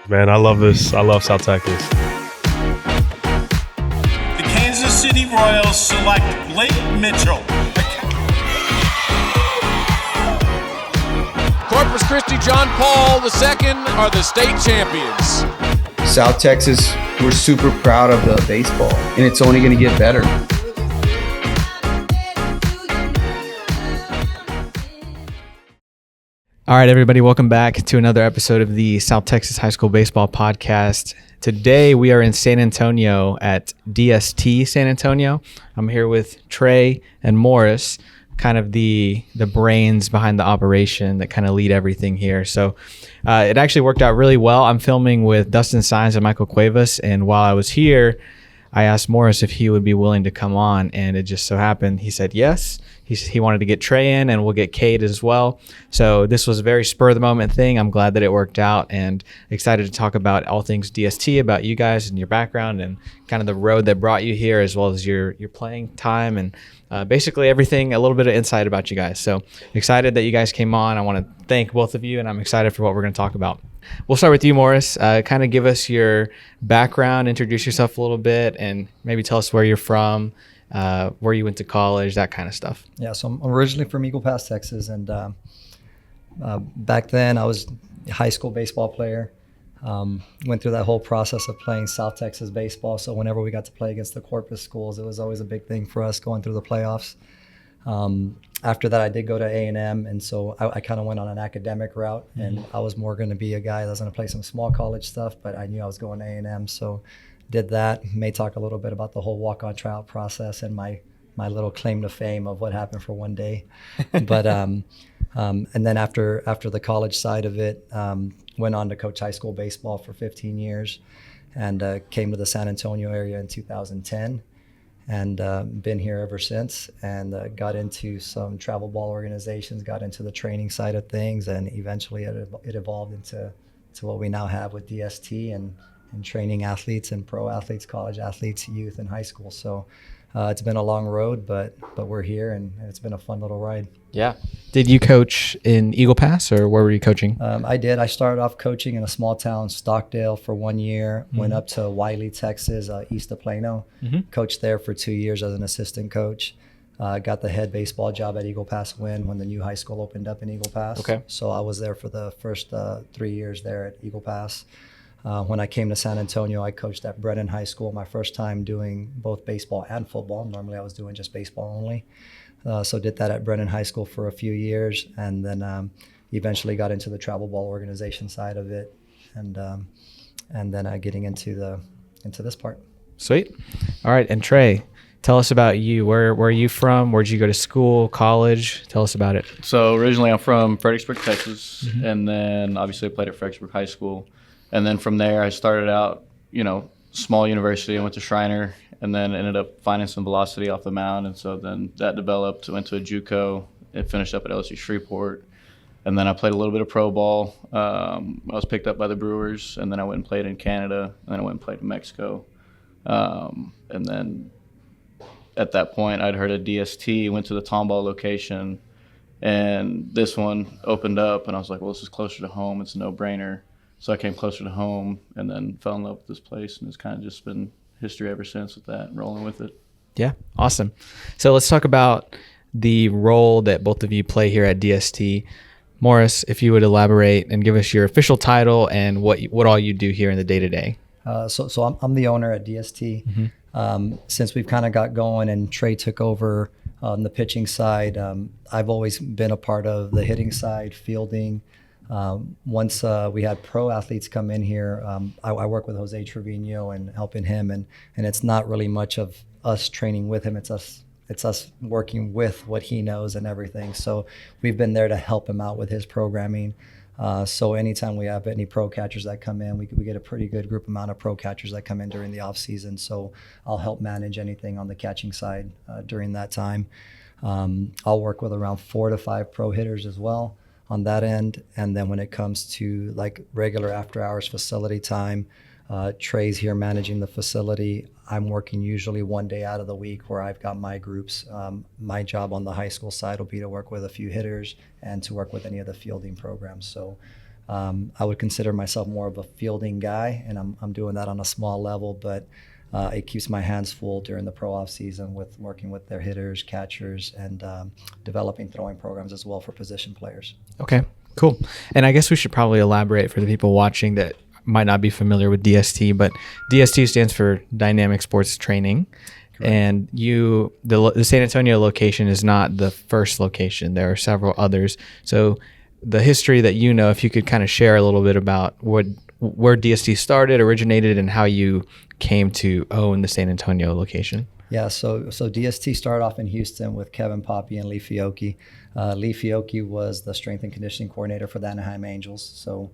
Man, I love this. I love South Texas. The Kansas City Royals select Blake Mitchell. Corpus Christi John Paul II are the state champions. South Texas, we're super proud of the baseball, and it's only going to get better. All right, everybody, welcome back to another episode of the South Texas High School Baseball Podcast. Today, we are in San Antonio at DST San Antonio. I'm here with Trey and Morris, kind of the brains behind the operation that kind of lead everything here. So it actually worked out really well. I'm filming with Dustin Saenz and Michael Cuevas, and while I was here, I asked Morris if he would be willing to come on, and it just so happened he said yes. He wanted to get Trey in, and we'll get Cade as well. So this was a very spur-of-the-moment thing. I'm glad that it worked out, and excited to talk about all things DST, about you guys and your background and kind of the road that brought you here, as well as your playing time and basically everything, a little bit of insight about you guys. So excited that you guys came on. I want to thank both of you, and I'm excited for what we're going to talk about. We'll start with you, Morris. Kind of give us your background, introduce yourself a little bit, and maybe tell us where you're from, where you went to college, that kind of stuff. Yeah, so I'm originally from Eagle Pass, Texas, and back then I was a high school baseball player. Went through that whole process of playing South Texas baseball, so whenever we got to play against the Corpus schools, it was always a big thing for us going through the playoffs. After that, I did go to A&M, and so I kind of went on an academic route, and I was more going to be a guy that was going to play some small college stuff, but I knew I was going to A&M, so did that. May talk a little bit about the whole walk-on tryout process and my little claim to fame of what happened for one day. But and then after the college side of it, went on to coach high school baseball for 15 years, and came to the San Antonio area in 2010. And been here ever since, and got into some travel ball organizations, got into the training side of things, and eventually it evolved into what we now have with DST and training athletes and pro athletes, college athletes, youth, and high school. So it's been a long road, but we're here, and it's been a fun little ride. Yeah. Did you coach in Eagle Pass, or where were you coaching? I did. I started off coaching in a small town, Stockdale, for 1 year. Went up to Wiley, Texas, east of Plano. Coached there for 2 years as an assistant coach. Got the head baseball job at Eagle Pass when the new high school opened up in Eagle Pass. Okay. So I was there for the first 3 years there at Eagle Pass. When I came to San Antonio, I coached at Brennan High School, my first time doing both baseball and football. Normally I was doing just baseball only. So did that at Brennan High School for a few years, and then eventually got into the travel ball organization side of it, and then getting into this part. Sweet. All right, and Trey, tell us about you. Where are you from? Where'd you go to school, college? Tell us about it. So originally I'm from Fredericksburg, Texas, and then obviously I played at Fredericksburg High School. And then from there I started out, small university. I went to Schreiner, and then ended up finding some velocity off the mound. And so then that developed, went to a JUCO, and finished up at LSU Shreveport. And then I played a little bit of pro ball. I was picked up by the Brewers, and then I went and played in Canada, and then I went and played in Mexico. And then at that point, I'd heard of DST, went to the Tomball location, and this one opened up, and I was like, well, this is closer to home. It's a no-brainer. So I came closer to home, and then fell in love with this place, and it's kind of just been history ever since with that, rolling with it. Yeah, awesome. So let's talk about the role that both of you play here at DST. Morris, if you would elaborate and give us your official title and what all you do here in the day-to-day. So I'm the owner at DST. Since we've kind of got going and Trey took over on the pitching side, I've always been a part of the hitting side, fielding. Once we had pro athletes come in here, I work with Jose Trevino and helping him, and it's not really much of us training with him. It's us working with what he knows and everything. So we've been there to help him out with his programming. So anytime we have any pro catchers that come in, we get a pretty good group amount of pro catchers that come in during the off season. So I'll help manage anything on the catching side during that time. I'll work with around 4 to 5 pro hitters as well on that end. And then when it comes to like regular after hours facility time, Trey's here managing the facility. I'm working usually one day out of the week where I've got my groups. My job on the high school side will be to work with a few hitters and to work with any of the fielding programs. So I would consider myself more of a fielding guy, and I'm doing that on a small level, but it keeps my hands full during the pro off season with working with their hitters, catchers, and developing throwing programs as well for position players. Okay, cool. And I guess we should probably elaborate for the people watching that might not be familiar with DST, but DST stands for Dynamic Sports Training. Correct. And the San Antonio location is not the first location. There are several others. So the history that if you could kind of share a little bit about where DST started, originated, and how you came to own the San Antonio location. Yeah, so DST started off in Houston with Kevin Poppy and Lee Fiocchi. Lee Fiocchi was the strength and conditioning coordinator for the Anaheim Angels. So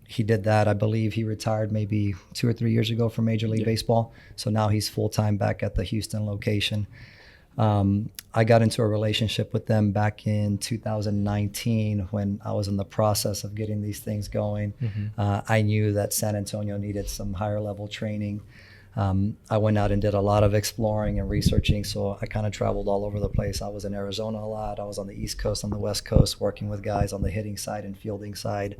he did that. I believe he retired maybe 2 or 3 years ago from Major League Baseball. So now he's full-time back at the Houston location. I got into a relationship with them back in 2019 when I was in the process of getting these things going. I knew that San Antonio needed some higher level training. I went out and did a lot of exploring and researching, so I kind of traveled all over the place. I was in Arizona a lot. I was on the East Coast, on the West Coast, working with guys on the hitting side and fielding side,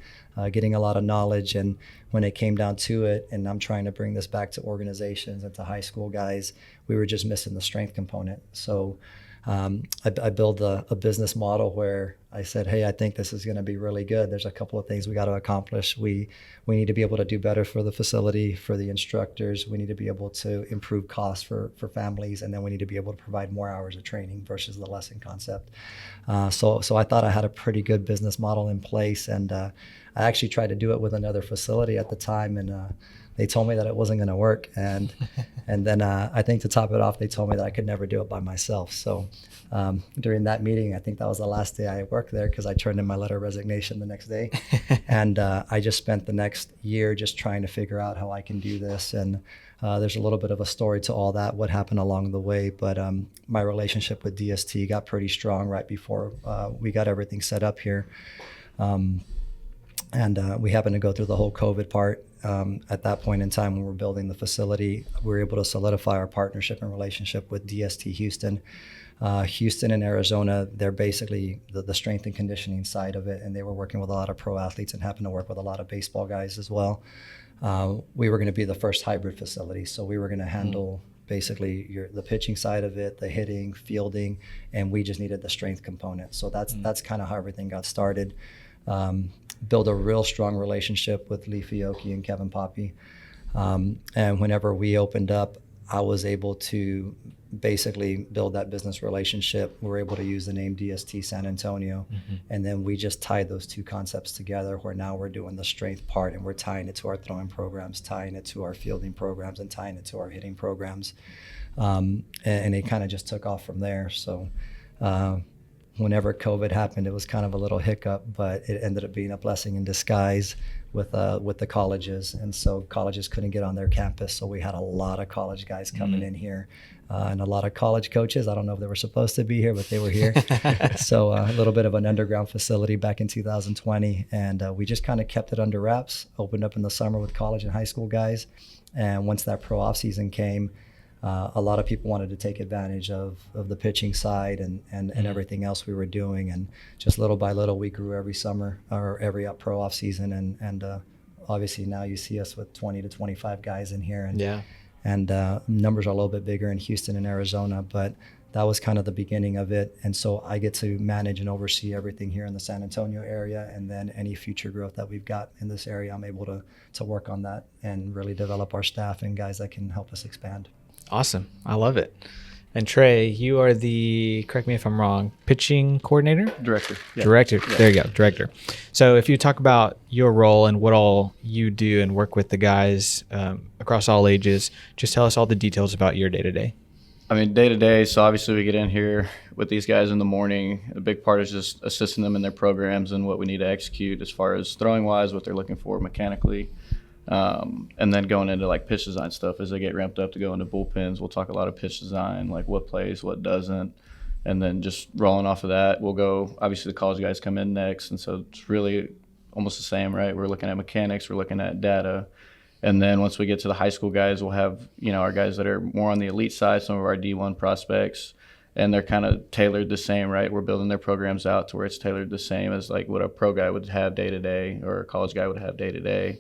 getting a lot of knowledge. And when it came down to it, and I'm trying to bring this back to organizations and to high school guys, we were just missing the strength component. So I built a business model where I said, hey, I think this is going to be really good. There's a couple of things we got to accomplish. We need to be able to do better for the facility, for the instructors. We need to be able to improve costs for families, and then we need to be able to provide more hours of training versus the lesson concept. So I thought I had a pretty good business model in place, and I actually tried to do it with another facility at the time, and they told me that it wasn't going to work. And then I think to top it off, they told me that I could never do it by myself. So during that meeting, I think that was the last day I worked there because I turned in my letter of resignation the next day. And I just spent the next year just trying to figure out how I can do this. And there's a little bit of a story to all that, what happened along the way. But my relationship with DST got pretty strong right before we got everything set up here. And we happened to go through the whole COVID part. At that point in time when we're building the facility, we were able to solidify our partnership and relationship with DST Houston. Houston and Arizona, they're basically the strength and conditioning side of it, and they were working with a lot of pro athletes and happened to work with a lot of baseball guys as well. We were going to be the first hybrid facility, so we were going to handle basically the pitching side of it, the hitting, fielding, and we just needed the strength component. So that's kind of how everything got started. Build a real strong relationship with Lee Fiocchi and Kevin Poppy. And whenever we opened up, I was able to basically build that business relationship. We were able to use the name DST San Antonio. And then we just tied those two concepts together where now we're doing the strength part and we're tying it to our throwing programs, tying it to our fielding programs, and tying it to our hitting programs. And it kind of just took off from there. So whenever COVID happened, it was kind of a little hiccup, but it ended up being a blessing in disguise with the colleges. And so colleges couldn't get on their campus, so we had a lot of college guys coming in here, and a lot of college coaches. I don't know if they were supposed to be here, but they were here. So a little bit of an underground facility back in 2020, and we just kind of kept it under wraps, opened up in the summer with college and high school guys. And once that pro off season came, a lot of people wanted to take advantage of the pitching side and everything else we were doing. And just little by little, we grew every summer or every pro off season. And obviously now you see us with 20 to 25 guys in here. And numbers are a little bit bigger in Houston and Arizona, but that was kind of the beginning of it. And so I get to manage and oversee everything here in the San Antonio area. And then any future growth that we've got in this area, I'm able to work on that and really develop our staff and guys that can help us expand. Awesome. I love it. And Trey, you are correct me if I'm wrong, pitching coordinator? Director. Yeah. Director. Yeah. There you go. Director. So if you talk about your role and what all you do and work with the guys across all ages, just tell us all the details about your day-to-day. I mean, day-to-day, so obviously we get in here with these guys in the morning. A big part is just assisting them in their programs and what we need to execute as far as throwing-wise, what they're looking for mechanically. And then going into like pitch design stuff as they get ramped up to go into bullpens. We'll talk a lot of pitch design, like what plays, what doesn't, and then just rolling off of that, we'll go. Obviously, the college guys come in next, and so it's really almost the same, right? We're looking at mechanics, we're looking at data, and then once we get to the high school guys, we'll have our guys that are more on the elite side, some of our D1 prospects, and they're kind of tailored the same, right? We're building their programs out to where it's tailored the same as like what a pro guy would have day to day or a college guy would have day to day.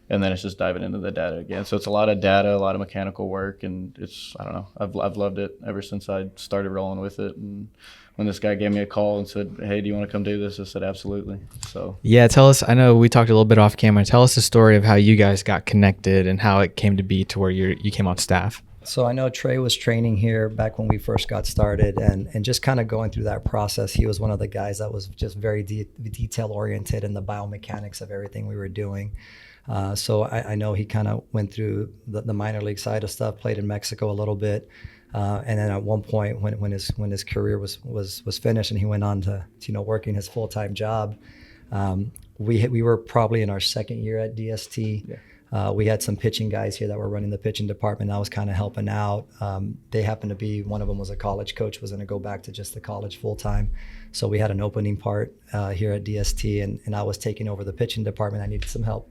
And then it's just diving into the data again. So it's a lot of data, a lot of mechanical work, and it's, I don't know, I've loved it ever since I started rolling with it. And when this guy gave me a call and said, hey, do you want to come do this? I said, absolutely. So yeah, tell us, I know we talked a little bit off camera. Tell us the story of how you guys got connected and how it came to be to where you came on staff. So I know Trey was training here back when we first got started, and just kind of going through that process. He was one of the guys that was just very detail oriented in the biomechanics of everything we were doing. So I know he kind of went through the minor league side of stuff, played in Mexico a little bit, and then at one point when his career was finished and he went on to working his full-time job, we were probably in our second year at DST. Yeah. We had some pitching guys here that were running the pitching department. I was kind of helping out. They happened to be, one of them was a college coach, was going to go back to just the college full-time. So we had an opening part here at DST, and I was taking over the pitching department. I needed some help.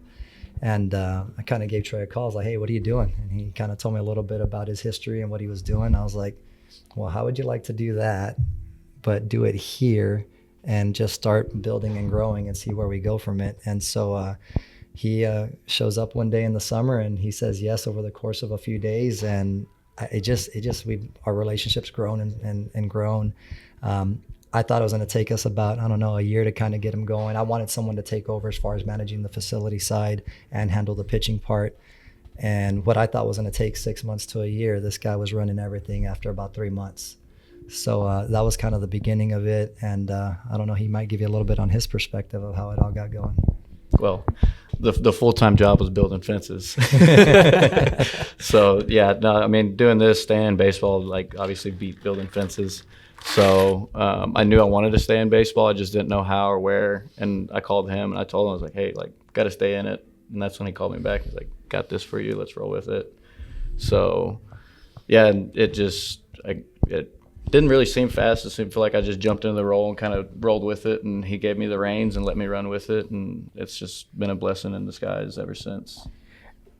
And I kind of gave Trey a call. I was like, hey, what are you doing? And he kind of told me a little bit about his history and what he was doing. I was like, well, how would you like to do that, but do it here and just start building and growing and see where we go from it? And so he shows up one day in the summer and he says yes over the course of a few days. And our relationship's grown and grown. I thought it was going to take us about, a year to kind of get him going. I wanted someone to take over as far as managing the facility side and handle the pitching part. And what I thought was going to take 6 months to a year, this guy was running everything after about 3 months. So that was kind of the beginning of it. And I don't know, he might give you a little bit on his perspective of how it all got going. Well, the full-time job was building fences. So yeah, no, I mean, doing this, staying in baseball, like obviously beat building fences. So I knew I wanted to stay in baseball. I just didn't know how or where. And I called him and I told him, I was like, hey, like, got to stay in it. And that's when he called me back. He's like, got this for you. Let's roll with it. So yeah, and it didn't really seem fast. It seemed like I just jumped into the role and kind of rolled with it. And he gave me the reins and let me run with it. And it's just been a blessing in disguise ever since.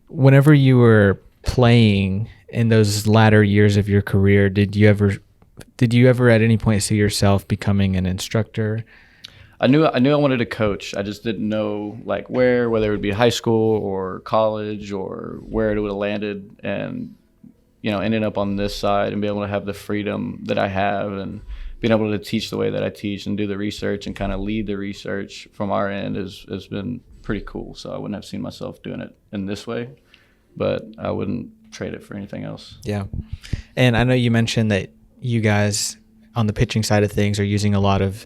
Whenever you were playing in those latter years of your career, did you ever at any point see yourself becoming an instructor? I knew I wanted to coach. I just didn't know like whether it would be high school or college or where it would have landed. And, ending up on this side and be able to have the freedom that I have and being able to teach the way that I teach and do the research and kind of lead the research from our end has been pretty cool. So I wouldn't have seen myself doing it in this way, but I wouldn't trade it for anything else. Yeah. And I know you mentioned that you guys on the pitching side of things are using a lot of,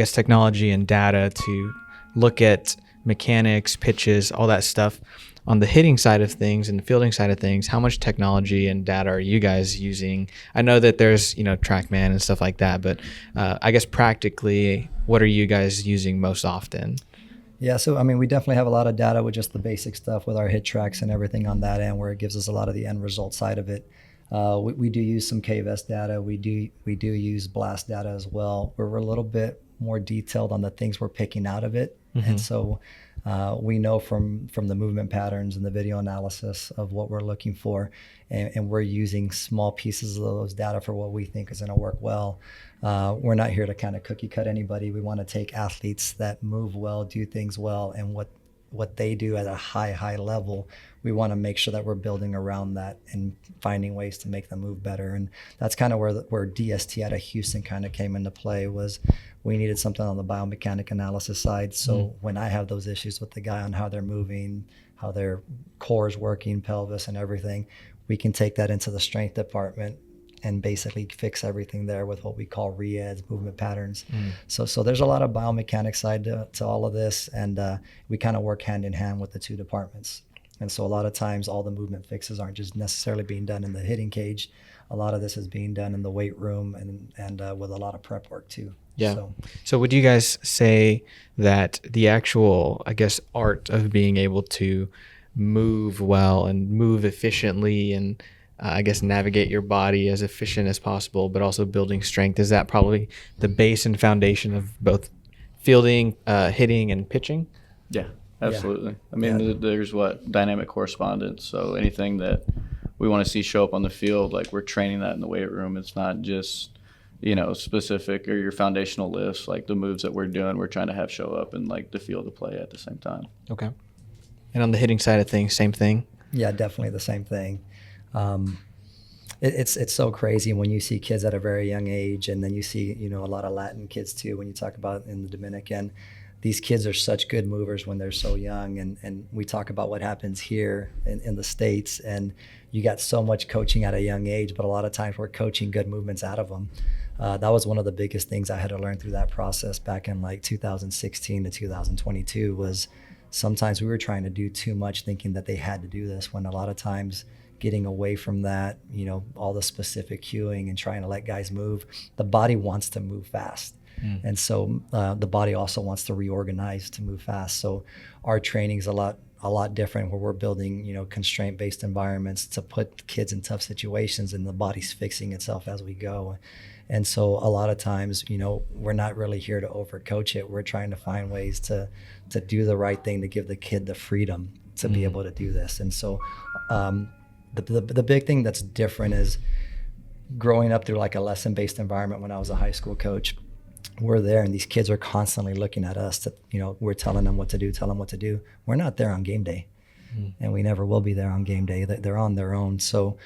technology and data to look at mechanics, pitches, all that stuff. On the hitting side of things and the fielding side of things, how much technology and data are you guys using? I know that there's, TrackMan and stuff like that, but practically, what are you guys using most often? Yeah, so we definitely have a lot of data with just the basic stuff with our hit tracks and everything on that end, where it gives us a lot of the end result side of it. We do use some KVS data. We do use blast data as well. We're a little bit more detailed on the things we're picking out of it. Mm-hmm. And so we know from the movement patterns and the video analysis of what we're looking for, and we're using small pieces of those data for what we think is going to work well. We're not here to kind of cookie cut anybody. We want to take athletes that move well, do things well, and what they do at a high level, we want to make sure that we're building around that and finding ways to make them move better. And that's kind of where DST out of Houston kind of came into play. Was we needed something on the biomechanic analysis side. So when I have those issues with the guy on how they're moving, how their core is working, pelvis and everything, we can take that into the strength department and basically fix everything there with what we call re-eds, movement patterns. So there's a lot of biomechanics side to all of this, and we kind of work hand in hand with the two departments. And so a lot of times all the movement fixes aren't just necessarily being done in the hitting cage. A lot of this is being done in the weight room and with a lot of prep work too. Yeah. So would you guys say that the actual, art of being able to move well and move efficiently and navigate your body as efficient as possible, but also building strength, is that probably the base and foundation of both fielding, hitting, and pitching? Yeah, absolutely. Yeah. There's dynamic correspondence. So anything that we want to see show up on the field, like we're training that in the weight room. It's not just specific or your foundational lifts, like the moves that we're doing, we're trying to have show up and like the feel to play at the same time. Okay. And on the hitting side of things, same thing? Yeah, definitely the same thing. It's so crazy when you see kids at a very young age, and then you see, a lot of Latin kids too, when you talk about in the Dominican. These kids are such good movers when they're so young, and we talk about what happens here in the States, and you got so much coaching at a young age, but a lot of times we're coaching good movements out of them. That was one of the biggest things I had to learn through that process back in like 2016 to 2022 was sometimes we were trying to do too much thinking that they had to do this, when a lot of times getting away from that, all the specific cueing and trying to let guys move, the body wants to move fast. And so the body also wants to reorganize to move fast. So our training is a lot different, where we're building, constraint-based environments to put kids in tough situations, and the body's fixing itself as we go. And so a lot of times, we're not really here to overcoach it. We're trying to find ways to do the right thing, to give the kid the freedom to be able to do this. And so the big thing that's different is growing up through like a lesson-based environment. When I was a high school coach, we're there and these kids are constantly looking at us to, we're telling them what to do. We're not there on game day, and we never will be there on game day. They're on their own. So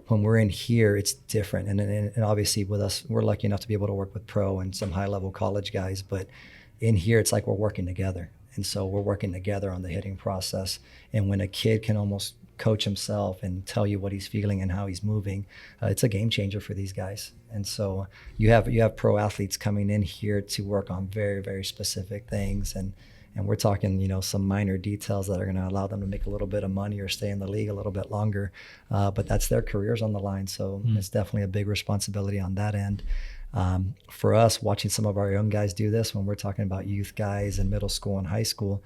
when we're in here, it's different. And obviously with us, we're lucky enough to be able to work with pro and some high level college guys, but in here, it's like we're working together. And so we're working together on the hitting process. And when a kid can almost coach himself and tell you what he's feeling and how he's moving, it's a game changer for these guys. And so you have pro athletes coming in here to work on very, very specific things, and we're talking some minor details that are going to allow them to make a little bit of money or stay in the league a little bit longer, but that's their careers on the line. So it's definitely a big responsibility on that end. For us, watching some of our young guys do this, when we're talking about youth guys in middle school and high school,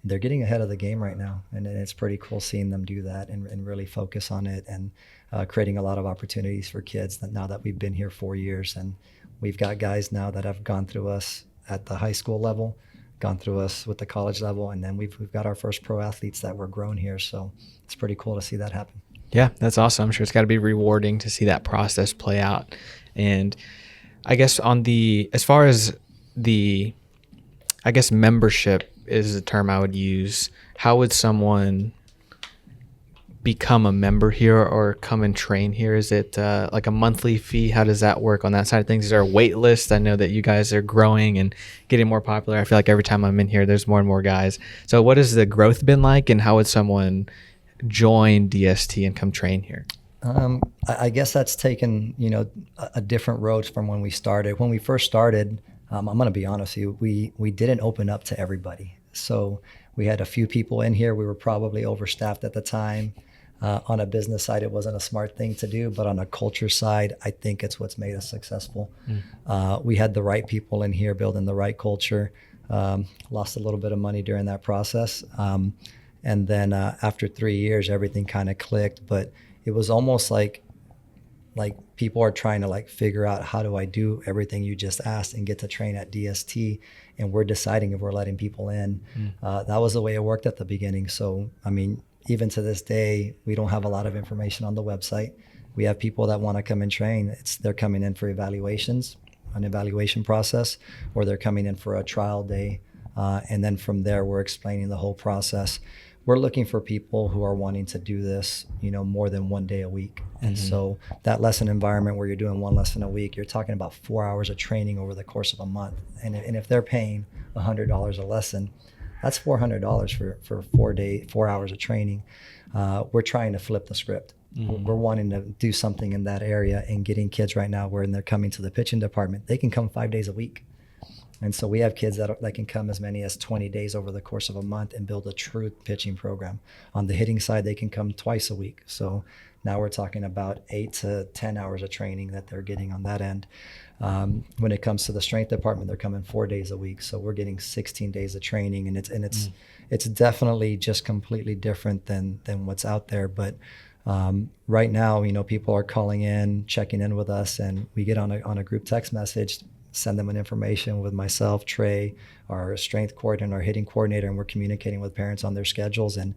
they're getting ahead of the game right now, and it's pretty cool seeing them do that and really focus on it, and creating a lot of opportunities for kids now that we've been here 4 years. And we've got guys now that have gone through us at the high school level, gone through us with the college level, and then we've got our first pro athletes that were grown here. So it's pretty cool to see that happen. Yeah, that's awesome. I'm sure it's got to be rewarding to see that process play out. And I guess as far as membership is the term I would use, how would someone become a member here or come and train here? Is it like a monthly fee? How does that work on that side of things? Is there a wait list? I know that you guys are growing and getting more popular. I feel like every time I'm in here, there's more and more guys. So what has the growth been like, and how would someone join DST and come train here? I guess that's taken, a different road from when we started. When we first started, I'm going to be honest with you, we didn't open up to everybody. So we had a few people in here. We were probably overstaffed at the time. On a business side, it wasn't a smart thing to do, but on a culture side, I think it's what's made us successful. We had the right people in here building the right culture. Lost a little bit of money during that process. And then after 3 years, everything kind of clicked, but it was almost like people are trying to figure out, how do I do everything you just asked and get to train at DST? And we're deciding if we're letting people in. That was the way it worked at the beginning. So, even to this day, we don't have a lot of information on the website. We have people that want to come and train. They're coming in for evaluations, an evaluation process, or they're coming in for a trial day. And then from there, we're explaining the whole process. We're looking for people who are wanting to do this, more than 1 day a week. And so that lesson environment where you're doing one lesson a week, you're talking about 4 hours of training over the course of a month. And if they're paying $100 a lesson, that's $400 for 4 hours of training. We're trying to flip the script. We're wanting to do something in that area and getting kids right now where they're coming to the pitching department, they can come 5 days a week. And so we have kids that can come as many as 20 days over the course of a month and build a true pitching program. On the hitting side, they can come twice a week. So now we're talking about 8 to 10 hours of training that they're getting on that end. When it comes to the strength department, they're coming 4 days a week. So we're getting 16 days of training, and it's definitely just completely different than what's out there. But right now, people are calling in, checking in with us, and we get on a group text message send them an information with myself, Trey, our strength coordinator, and our hitting coordinator, and we're communicating with parents on their schedules. And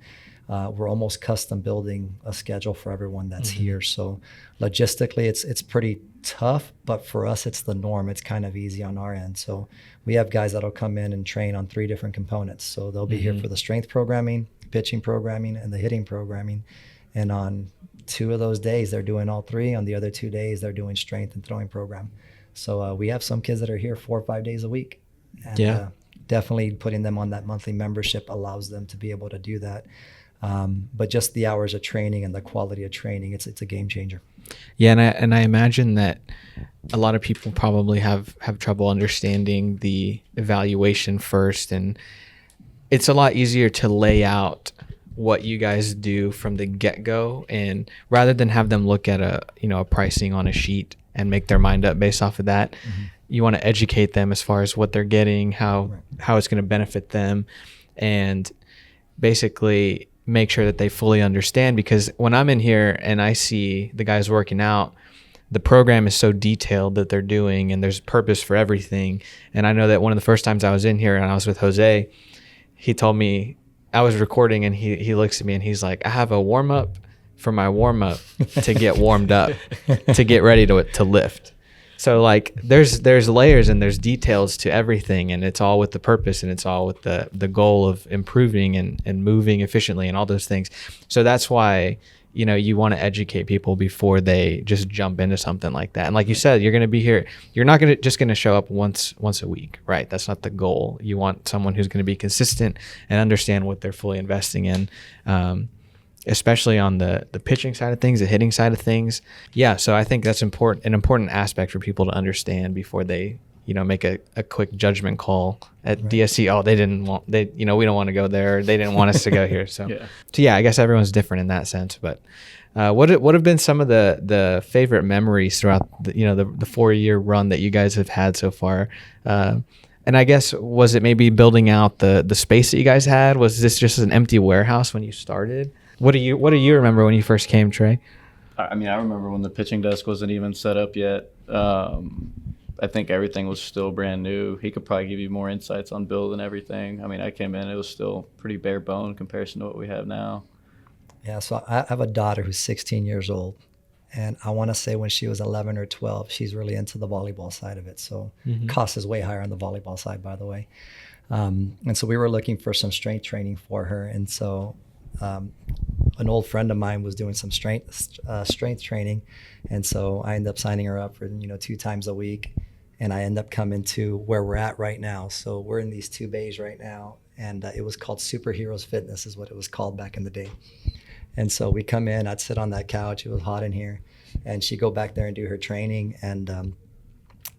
we're almost custom building a schedule for everyone that's here. So logistically, it's pretty tough, but for us, it's the norm. It's kind of easy on our end. So we have guys that'll come in and train on 3 different components. So they'll be here for the strength programming, pitching programming, and the hitting programming. And on 2 of those days, they're doing all 3. On the other 2 days, they're doing strength and throwing program. So we have some kids that are here 4 or 5 days a week. And, definitely putting them on that monthly membership allows them to be able to do that. But just the hours of training and the quality of training, it's a game changer. Yeah, and I imagine that a lot of people probably have trouble understanding the evaluation first, and it's a lot easier to lay out what you guys do from the get-go, and rather than have them look at a pricing on a sheet and make their mind up based off of that, you want to educate them as far as what they're getting, how it's going to benefit them, and basically make sure that they fully understand. Because when I'm in here and I see the guys working out, the program is so detailed that they're doing, and there's purpose for everything. And I know that one of the first times I was in here and I was with Jose, he told me, I was recording, and he looks at me and he's like, I have a warm-up for my warm-up to get warmed up, to get ready to lift. So like there's layers and there's details to everything, and it's all with the purpose, and it's all with the goal of improving and moving efficiently and all those things. So that's why, you want to educate people before they just jump into something like that. And like you said, you're going to be here. You're not just going to show up once a week, right? That's not the goal. You want someone who's going to be consistent and understand what they're fully investing in. Especially on the pitching side of things, the hitting side of things. Yeah, so I think that's an important aspect for people to understand before they, make a quick judgment call at DST. Oh, we don't want to go there. They didn't want us to go here. So, yeah, I guess everyone's different in that sense. But what have been some of the favorite memories throughout the 4-year run that you guys have had so far? And I guess, was it maybe building out the space that you guys had? Was this just an empty warehouse when you started? What do you remember when you first came, Trey? I mean, I remember when the pitching desk wasn't even set up yet. I think everything was still brand new. He could probably give you more insights on build and everything. I mean, I came in, it was still pretty bare bone in comparison to what we have now. Yeah, so I have a daughter who's 16 years old. And I want to say when she was 11 or 12, she's really into the volleyball side of it. So cost is way higher on the volleyball side, by the way. And so we were looking for some strength training for her. And so an old friend of mine was doing some strength training, and so I ended up signing her up for 2 times a week, and I end up coming to where we're at right now. So we're in these 2 bays right now, and it was called Superheroes Fitness is what it was called back in the day. And so we come in, I'd sit on that couch, it was hot in here, and she'd go back there and do her training, and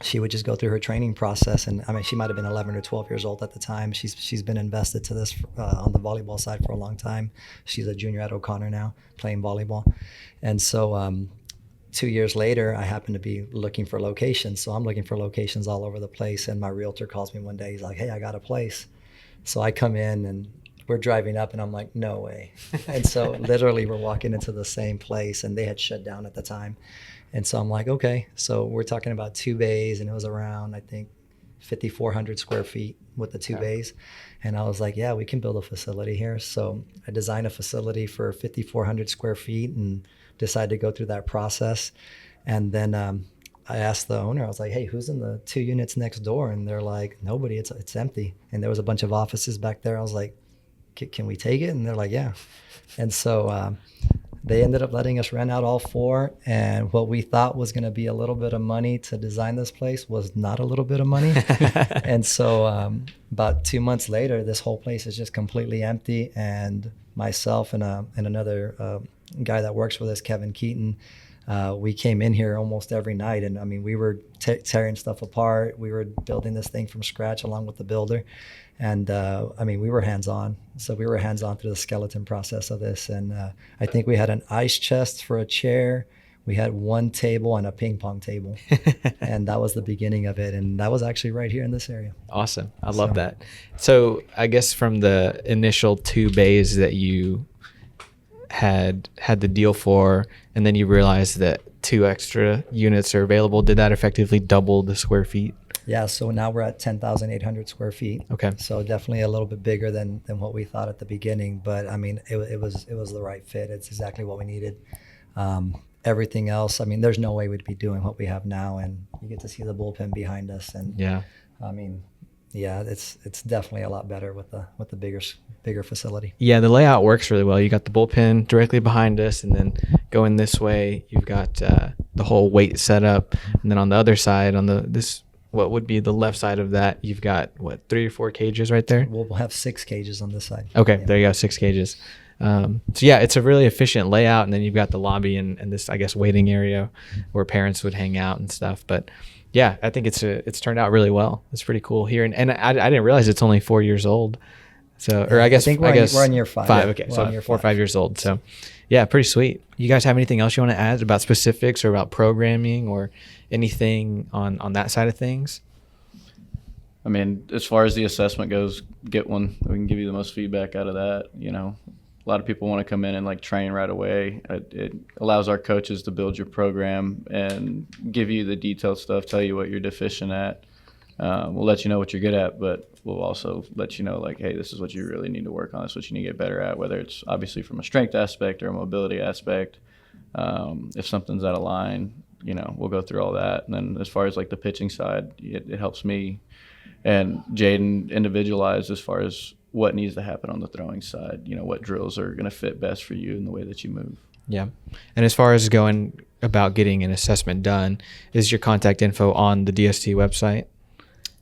she would just go through her training process. And I mean, she might have been 11 or 12 years old at the time. She's been invested to this on the volleyball side for a long time. She's a junior at O'Connor now, playing volleyball. And so 2 years later, I happen to be looking for locations. So I'm looking for locations all over the place. And my realtor calls me one day. He's like, hey, I got a place. So I come in and we're driving up, and I'm like, no way. And so literally we're walking into the same place, and they had shut down at the time. And so I'm like, okay, so we're talking about 2 bays, and it was around, I think, 5,400 square feet with the 2 bays. And I was like, yeah, we can build a facility here. So I designed a facility for 5,400 square feet and decided to go through that process. And then I asked the owner, I was like, hey, who's in the 2 units next door? And they're like, nobody, it's empty. And there was a bunch of offices back there. I was like, can we take it? And they're like, yeah. And so they ended up letting us rent out all 4. And what we thought was going to be a little bit of money to design this place was not a little bit of money. And so about 2 months later, this whole place is just completely empty. And myself and another guy that works with us, Kevin Keaton, we came in here almost every night. And I mean, we were tearing stuff apart. We were building this thing from scratch along with the builder. And I mean, we were hands-on. So we were hands-on through the skeleton process of this. And I think we had an ice chest for a chair. We had 1 table and a ping pong table. And that was the beginning of it. And that was actually right here in this area. Awesome. I love that. So I guess from the initial 2 bays that you had the deal for, and then you realized that 2 extra units are available, did that effectively double the square feet? Yeah, so now we're at 10,800 square feet. Okay. So definitely a little bit bigger than what we thought at the beginning, but I mean, it was the right fit. It's exactly what we needed. Everything else, I mean, there's no way we'd be doing what we have now, and you get to see the bullpen behind us, and Yeah. I mean, yeah, it's definitely a lot better with the bigger facility. Yeah, the layout works really well. You got the bullpen directly behind us, and then going this way, you've got the whole weight setup, and then on the other side, on what would be the left side of that, you've got 3 or 4 cages right there. We'll have 6 cages on this side. Okay, Yeah. there you go, 6 cages. So yeah, it's a really efficient layout, and then you've got the lobby and this, I guess, waiting area where parents would hang out and stuff. But yeah, I think it's turned out really well. It's pretty cool here, and I didn't realize it's only 4 years old. So, or I guess think we're on year 5. 5. Yeah, Okay, we're so on year 4 or 5. 5 years old. So, yeah, pretty sweet. You guys have anything else you want to add about specifics or about programming or anything on that side of things? I mean, as far as the assessment goes, get one. We can give you the most feedback out of that. You know, a lot of people want to come in and like train right away. It allows our coaches to build your program and give you the detailed stuff, tell you what you're deficient at. We'll let you know what you're good at, but we'll also let you know, like, hey, this is what you really need to work on. This is what you need to get better at, whether it's obviously from a strength aspect or a mobility aspect. If something's out of line, you know, we'll go through all that. And then as far as like the pitching side, it helps me and Jaden individualize as far as what needs to happen on the throwing side, you know, what drills are going to fit best for you in the way that you move. Yeah. And as far as going about getting an assessment done, is your contact info on the DST website?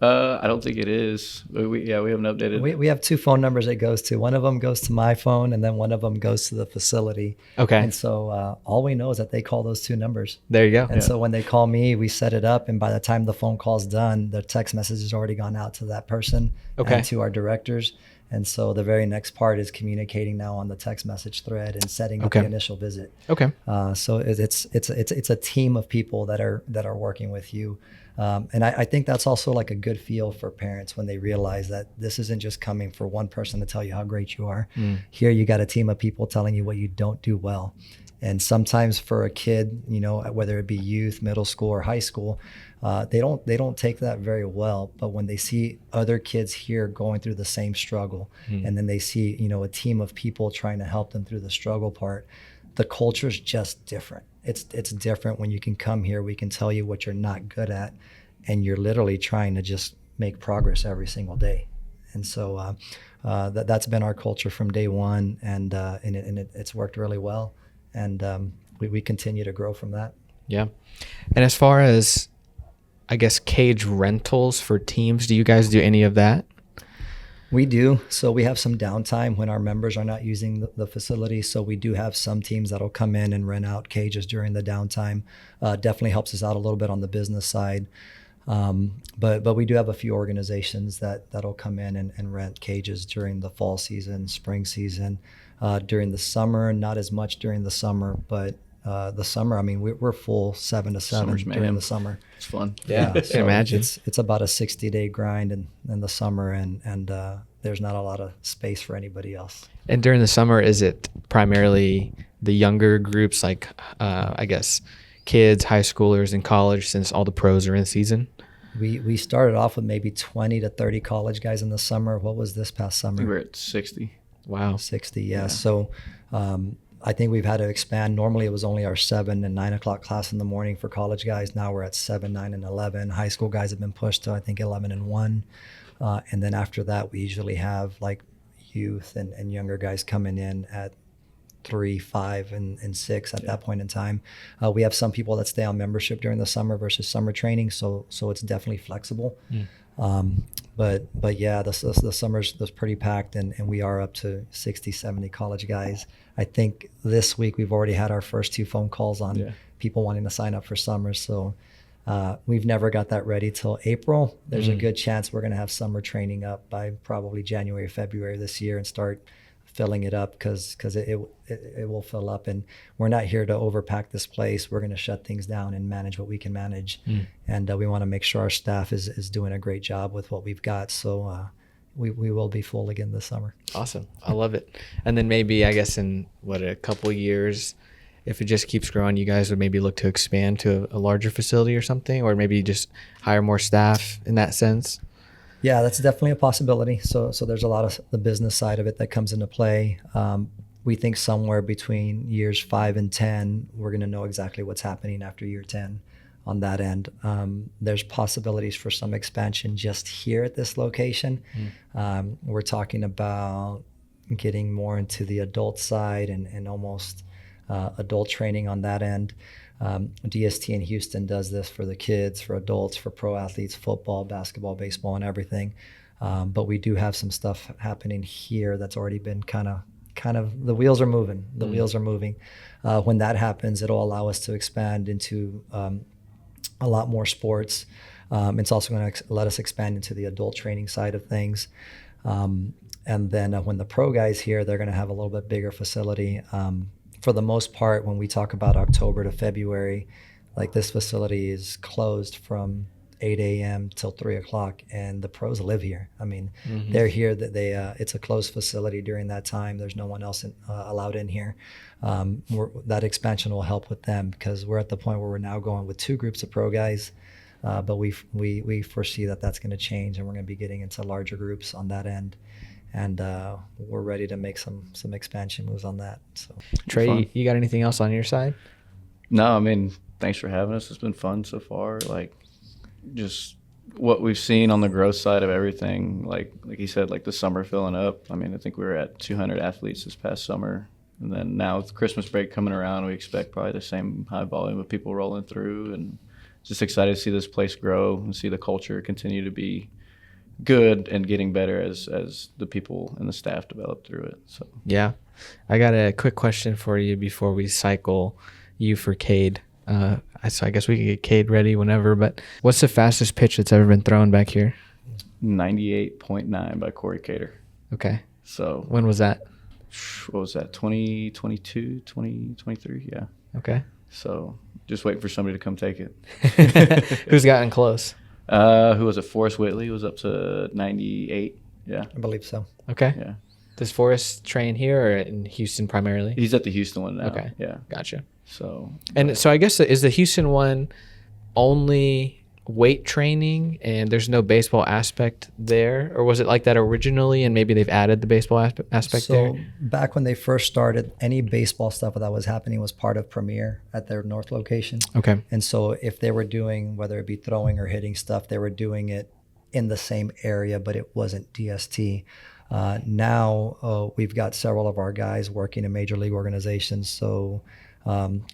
I don't think it is. We haven't updated. We have 2 phone numbers it goes to. One of them goes to my phone, and then one of them goes to the facility. Okay. And so all we know is that they call those 2 numbers. There you go. And so when they call me, we set it up, and by the time the phone call's done, the text message has already gone out to that person and to our directors. And so the very next part is communicating now on the text message thread and setting up the initial visit. Okay. So it's a team of people that are working with you. And I think that's also like a good feel for parents when they realize that this isn't just coming for one person to tell you how great you are. Here you got a team of people telling you what you don't do well. And sometimes for a kid, you know, whether it be youth, middle school, or high school, they don't take that very well. But when they see other kids here going through the same struggle, and then they see, you know, a team of people trying to help them through the struggle part, the culture's just different. It's different when you can come here. We can tell you what you're not good at, and you're literally trying to just make progress every single day. And so that's been our culture from day one, and it's worked really well. And we continue to grow from that. Yeah. And as far as, I guess, cage rentals for teams, do you guys do any of that? We do. So we have some downtime when our members are not using the facility. So we do have some teams that'll come in and rent out cages during the downtime. Definitely helps us out a little bit on the business side. But we do have a few organizations that'll come in and rent cages during the fall season, spring season. During the summer, not as much during the summer, but the summer, I mean, we're full 7 to 7 during the summer. It's fun. Yeah, I can imagine. It's about a 60-day grind in the summer, and there's not a lot of space for anybody else. And during the summer, is it primarily the younger groups, like I guess kids, high schoolers, and college, since all the pros are in season? We started off with maybe 20 to 30 college guys in the summer. What was this past summer? We were at 60. Wow. 60, yeah. So I think we've had to expand. Normally it was only our 7 and 9 o'clock class in the morning for college guys. Now we're at 7, 9, and 11. High school guys have been pushed to, I think, 11 and 1. And then after that, we usually have like youth and younger guys coming in at 3, 5, and 6 at that point in time. We have some people that stay on membership during the summer versus summer training, so it's definitely flexible. But yeah, the summer's pretty packed, and we are up to 60, 70 college guys. I think this week we've already had our first 2 phone calls on people wanting to sign up for summer. So we've never got that ready till April. There's a good chance we're going to have summer training up by probably January, February this year and start filling it up because it will fill up, and we're not here to overpack this place. We're going to shut things down and manage what we can manage, and we want to make sure our staff is doing a great job with what we've got. So we will be full again this summer. Awesome. I love it. And then maybe, I guess, in a couple of years, if it just keeps growing, you guys would maybe look to expand to a larger facility or something, or maybe just hire more staff in that sense? Yeah, that's definitely a possibility. So there's a lot of the business side of it that comes into play. We think somewhere between years 5 and 10, we're going to know exactly what's happening after year 10 on that end. There's possibilities for some expansion just here at this location. We're talking about getting more into the adult side and almost adult training on that end. DST in Houston does this for the kids, for adults, for pro athletes, football, basketball, baseball, and everything. But we do have some stuff happening here that's already been kind of the wheels are moving. The wheels are moving. When that happens, it'll allow us to expand into a lot more sports. It's also going to let us expand into the adult training side of things. And then when the pro guys here, they're going to have a little bit bigger facility. For the most part, when we talk about October to February, like this facility is closed from 8 a.m. till 3 o'clock, and the pros live here. I mean, they're here. That it's a closed facility during that time. There's no one else allowed in here. That expansion will help with them because we're at the point where we're now going with 2 groups of pro guys, but we foresee that that's going to change, and we're going to be getting into larger groups on that end. And we're ready to make some expansion moves on that. So, Trey, you got anything else on your side? No, I mean, thanks for having us. It's been fun so far. Like, just what we've seen on the growth side of everything. Like you said, like the summer filling up. I mean, I think we were at 200 athletes this past summer. And then now with Christmas break coming around, we expect probably the same high volume of people rolling through. And just excited to see this place grow and see the culture continue to be good and getting better as the people and the staff develop through it. So yeah, I got a quick question for you before we cycle you for Cade. So I guess we can get Cade ready whenever, but what's the fastest pitch that's ever been thrown back here? 98.9 by Corey Cater. Okay. So when was that? What was that? 2022, 2023? Yeah. Okay. So just waiting for somebody to come take it. Who's gotten close? Who was it? Forrest Whitley was up to 98. Yeah. I believe so. Okay. Yeah. Does Forrest train here or in Houston primarily? He's at the Houston one now. Okay. Yeah. Gotcha. So. And so I guess is the Houston one only weight training and there's no baseball aspect there, or was it like that originally and maybe they've added the baseball aspect there? So back when they first started, any baseball stuff that was happening was part of Premier at their North location. Okay. And so if they were doing, whether it be throwing or hitting stuff, they were doing it in the same area, but it wasn't DST. Now we've got several of our guys working in major league organizations. So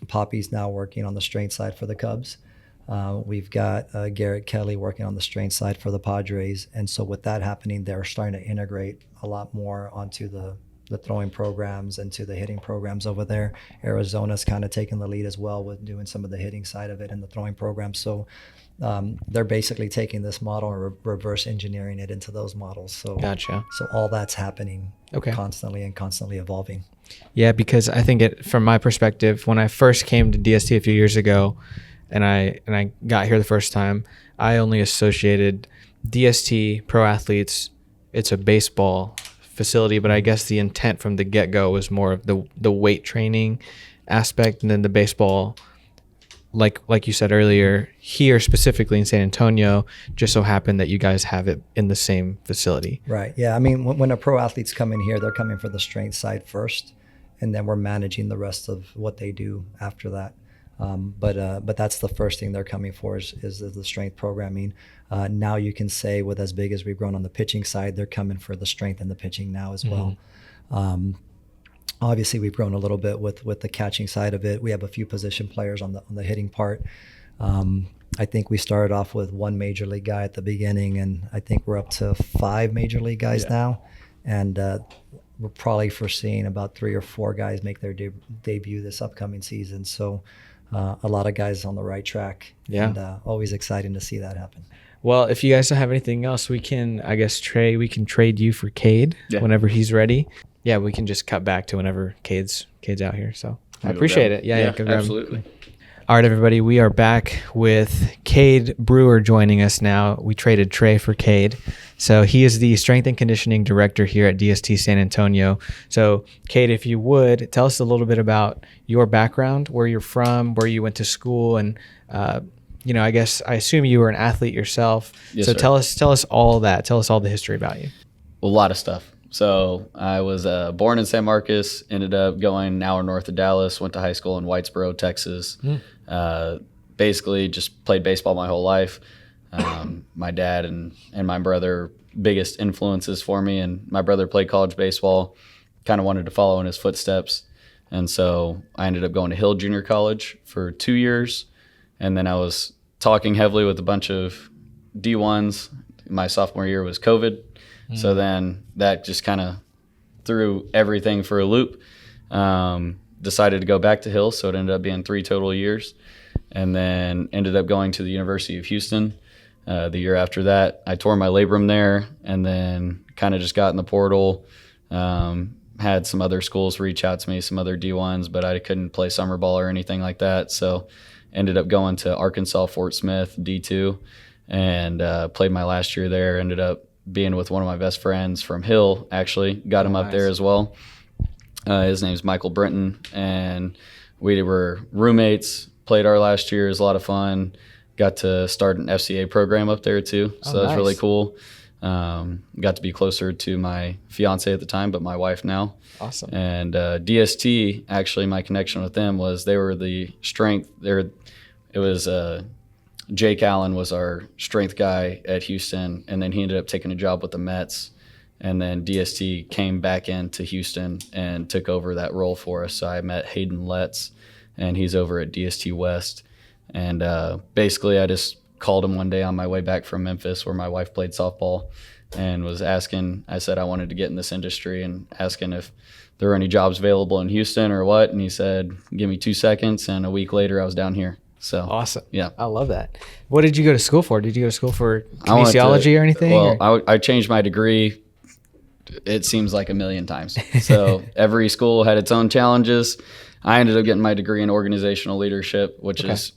Poppy's now working on the strength side for the Cubs. We've got Garrett Kelly working on the strength side for the Padres. And so with that happening, they're starting to integrate a lot more onto the throwing programs and to the hitting programs over there. Arizona's kind of taking the lead as well with doing some of the hitting side of it and the throwing program. So they're basically taking this model and reverse engineering it into those models. So Gotcha. So all that's happening Okay. constantly evolving. Yeah, because I think from my perspective, when I first came to DST a few years ago, and I got here the first time, I only associated DST pro athletes. It's a baseball facility, but I guess the intent from the get-go was more of the weight training aspect, and then the baseball, like you said earlier, here specifically in San Antonio, just so happened that you guys have it in the same facility. Right. Yeah. I mean, when a pro athletes come in here, they're coming for the strength side first, and then we're managing the rest of what they do after that. But that's the first thing they're coming for is the strength programming. Now you can say with as big as we've grown on the pitching side, they're coming for the strength and the pitching now as well. Obviously we've grown a little bit with the catching side of it. We have a few position players on the hitting part. I think we started off with 1 major league guy at the beginning, and I think we're up to 5 major league guys now. And we're probably foreseeing about 3 or 4 guys make their debut this upcoming season. So a lot of guys on the right track. Yeah. And always exciting to see that happen. Well, if you guys don't have anything else, we can trade you for Cade whenever he's ready. Yeah, we can just cut back to whenever Cade's out here. So I appreciate it. Yeah, absolutely. All right, everybody, we are back with Kade Brewer joining us now. We traded Trey for Cade. So he is the strength and conditioning director here at DST San Antonio. So Cade, if you would, tell us a little bit about your background, where you're from, where you went to school, and I assume you were an athlete yourself. Yes, so sir. tell us all that. Tell us all the history about you. A lot of stuff. So I was born in San Marcos, ended up going an hour north of Dallas, went to high school in Whitesboro, Texas. Basically just played baseball my whole life. My dad and my brother, biggest influences for me, and my brother played college baseball, kind of wanted to follow in his footsteps. And so I ended up going to Hill Junior College for 2 years. And then I was talking heavily with a bunch of D1s. My sophomore year was COVID. So then that just kind of threw everything for a loop. Decided to go back to Hill, so it ended up being 3 total years. And then ended up going to the University of Houston. The year after that, I tore my labrum there, and then kind of just got in the portal. Had some other schools reach out to me, some other D1s, but I couldn't play summer ball or anything like that. So ended up going to Arkansas Fort Smith D2 and played my last year there. Ended up being with one of my best friends from Hill, actually. Got him up there as well. His name's Michael Brenton, and we were roommates, played our last year. It was a lot of fun. Got to start an FCA program up there too, so that was really cool. Got to be closer to my fiance at the time, but my wife now. Awesome. And DST, actually, my connection with them was they were the strength. It was Jake Allen was our strength guy at Houston, and then he ended up taking a job with the Mets. And then DST came back into Houston and took over that role for us. So I met Hayden Letts, and he's over at DST West. And basically I just called him one day on my way back from Memphis, where my wife played softball, and was asking, I said I wanted to get in this industry, and asking if there were any jobs available in Houston or what. And he said, give me 2 seconds. And a week later I was down here. So Awesome. Yeah. I love that. What did you go to school for? Did you go to school for I went to- kinesiology or anything? Well, or? I changed my degree, it seems like 1,000,000 times. So every school had its own challenges. I ended up getting my degree in organizational leadership, which is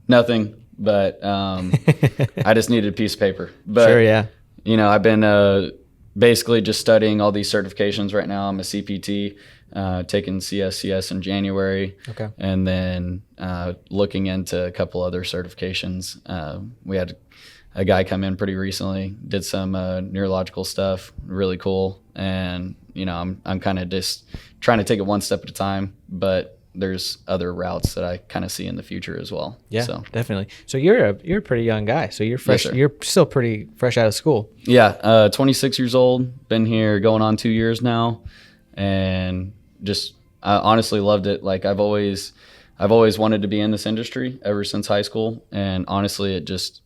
nothing, but I just needed a piece of paper. But, Sure, yeah. I've been basically just studying all these certifications right now. I'm a CPT, taking CSCS in January. Okay. And then looking into a couple other certifications. We had a guy come in pretty recently, did some neurological stuff, really cool. And, I'm kind of just trying to take it one step at a time, but there's other routes that I kind of see in the future as well. Yeah, So, definitely. So you're a pretty young guy. So you're fresh. Yes, sir. You're still pretty fresh out of school. yeah, 26 years old, been here going on 2 years now, and just I honestly loved it. Like I've always wanted to be in this industry ever since high school, and honestly, it just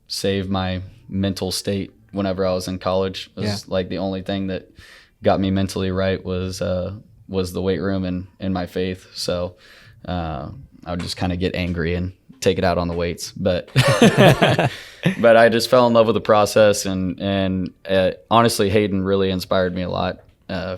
saved my mental state whenever I was in college. It was like the only thing that got me mentally right was the weight room and my faith. So I would just kind of get angry and take it out on the weights. But but I just fell in love with the process, and honestly, Hayden really inspired me a lot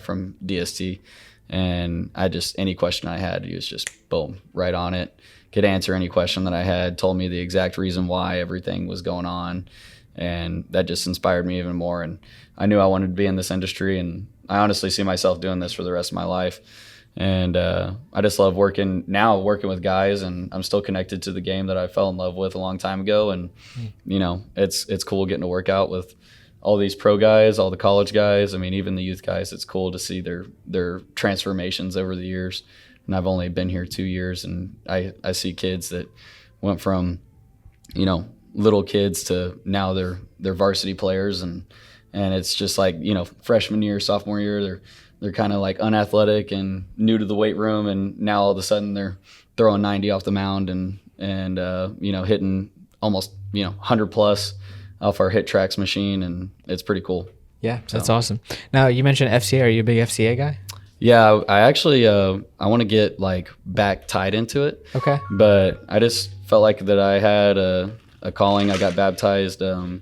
from DST. And any question I had, he was just boom, right on it. Could answer any question that I had, told me the exact reason why everything was going on. And that just inspired me even more. And I knew I wanted to be in this industry, and I honestly see myself doing this for the rest of my life. And I just love working with guys, and I'm still connected to the game that I fell in love with a long time ago. And, it's cool getting to work out with all these pro guys, all the college guys. I mean, even the youth guys, it's cool to see their transformations over the years. And I've only been here 2 years, and I see kids that went from, little kids to now they're varsity players, and it's just like, freshman year, sophomore year, they're kind of like unathletic and new to the weight room, and now all of a sudden they're throwing 90 off the mound and hitting almost 100 plus off our hit tracks machine, and it's pretty cool. Yeah, that's awesome. Now you mentioned FCA. Are you a big FCA guy? Yeah, I actually I want to get like back tied into it. Okay. But I just felt like that I had a calling. I got baptized the